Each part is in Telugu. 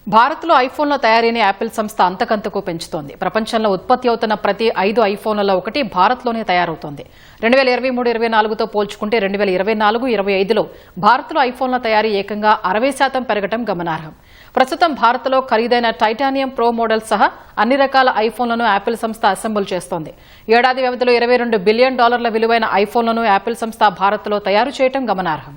భారత్లో ఐఫోన్ల తయారీని యాపిల్ సంస్థ అంతకంతకు పెంచుతోంది. ప్రపంచంలో ఉత్పత్తి అవుతున్న ప్రతి 5 ఐఫోన్లలో ఒకటి భారత్లోనే తయారవుతోంది. 2023-24తో పోల్చుకుంటే 2024-25లో భారత్లో ఐఫోన్ల తయారీ ఏకంగా 60% పెరగడం గమనార్హం. ప్రస్తుతం భారత్లో ఖరీదైన టైటానియం ప్రో మోడల్ సహా అన్ని రకాల ఐఫోన్లను యాపిల్ సంస్థ అసెంబుల్ చేస్తోంది. ఏడాది వ్యవధిలో $22 బిలియన్ విలువైన ఐఫోన్లను యాపిల్ సంస్థ భారత్లో తయారు చేయడం గమనార్హం.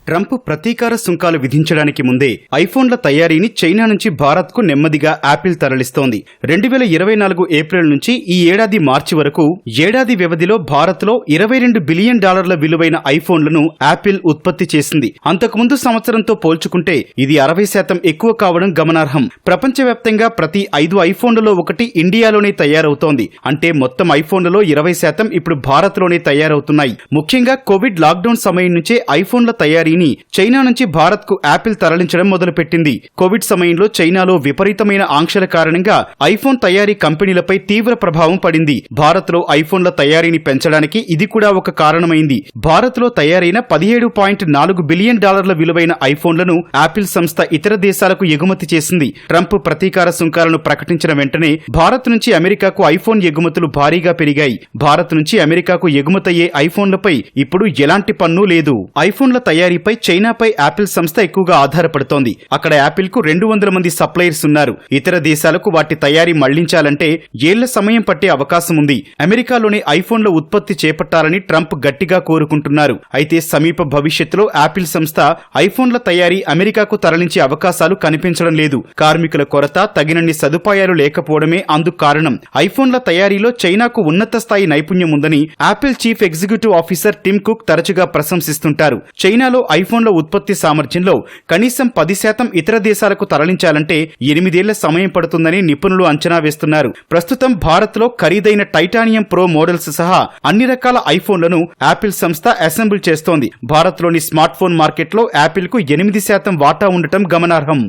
ట్రంప్ ప్రతీకార సుంకాలు విధించడానికి ముందే ఐఫోన్ల తయారీని చైనా నుంచి భారత్కు నెమ్మదిగా యాపిల్ తరలిస్తోంది. 2024 ఏప్రిల్ నుంచి ఈ ఏడాది మార్చి వరకు ఏడాది వ్యవధిలో భారత్లో $22 బిలియన్ విలువైన ఐఫోన్లను యాపిల్ ఉత్పత్తి చేసింది. అంతకుముందు సంవత్సరంతో పోల్చుకుంటే ఇది 60% ఎక్కువ కావడం గమనార్హం. ప్రపంచవ్యాప్తంగా ప్రతి 5 ఐఫోన్లలో ఒకటి ఇండియాలోనే తయారవుతోంది. అంటే మొత్తం ఐఫోన్లలో 20% ఇప్పుడు భారత్లోనే తయారవుతున్నాయి. ముఖ్యంగా కోవిడ్ లాక్డౌన్ సమయం నుంచే ఐఫోన్ల తయారీ చైనా నుంచి భారత్ కు యాపిల్ తరలించడం మొదలుపెట్టింది. కోవిడ్ సమయంలో చైనాలో విపరీతమైన ఆంక్షల కారణంగా ఐఫోన్ తయారీ కంపెనీలపై తీవ్ర ప్రభావం పడింది. భారత్ లో ఐఫోన్ల తయారీని పెంచడానికి ఇది కూడా ఒక కారణమైంది. భారత్ లో తయారైన $17.4 బిలియన్ విలువైన ఐఫోన్లను యాపిల్ సంస్థ ఇతర దేశాలకు ఎగుమతి చేసింది. ట్రంప్ ప్రతీకార సుంకాలను ప్రకటించిన వెంటనే భారత్ నుంచి అమెరికాకు ఐఫోన్ ఎగుమతులు భారీగా పెరిగాయి. భారత్ నుంచి అమెరికాకు ఎగుమతయ్యే ఐఫోన్లపై ఇప్పుడు ఎలాంటి పన్ను లేదు. ఐఫోన్ల తయారీ చైనాపై యాపిల్ సంస్థ ఎక్కువగా ఆధారపడుతోంది. అక్కడ యాపిల్ కు 200 మంది సప్లయర్స్ ఉన్నారు. ఇతర దేశాలకు వాటి తయారీ మళ్లించాలంటే ఏళ్ల సమయం పట్టే అవకాశం ఉంది. అమెరికాలోని ఐఫోన్ల ఉత్పత్తి చేపట్టాలని ట్రంప్ గట్టిగా కోరుకుంటున్నారు. అయితే సమీప భవిష్యత్తులో యాపిల్ సంస్థ ఐఫోన్ల తయారీ అమెరికాకు తరలించే అవకాశాలు కనిపించడం లేదు. కార్మికుల కొరత, తగినన్ని సదుపాయాలు లేకపోవడమే అందుకు కారణం. ఐఫోన్ల తయారీలో చైనాకు ఉన్నత స్థాయి నైపుణ్యం ఉందని Apple chief executive officer Tim Cook తరచుగా ప్రశంసిస్తుంటారు. చైనాలో ఐఫోన్ల ఉత్పత్తి సామర్థ్యంలో కనీసం 10% ఇతర దేశాలకు తరలించాలంటే 8 ఏళ్ల సమయం పడుతుందని నిపుణులు అంచనా వేస్తున్నారు. ప్రస్తుతం భారత్లో ఖరీదైన టైటానియం ప్రో మోడల్స్ సహా అన్ని రకాల ఐఫోన్లను యాపిల్ సంస్థ అసెంబుల్ చేస్తోంది. భారత్లోని స్మార్ట్ ఫోన్ మార్కెట్లో యాపిల్ కు 8% వాటా ఉండటం గమనార్హం.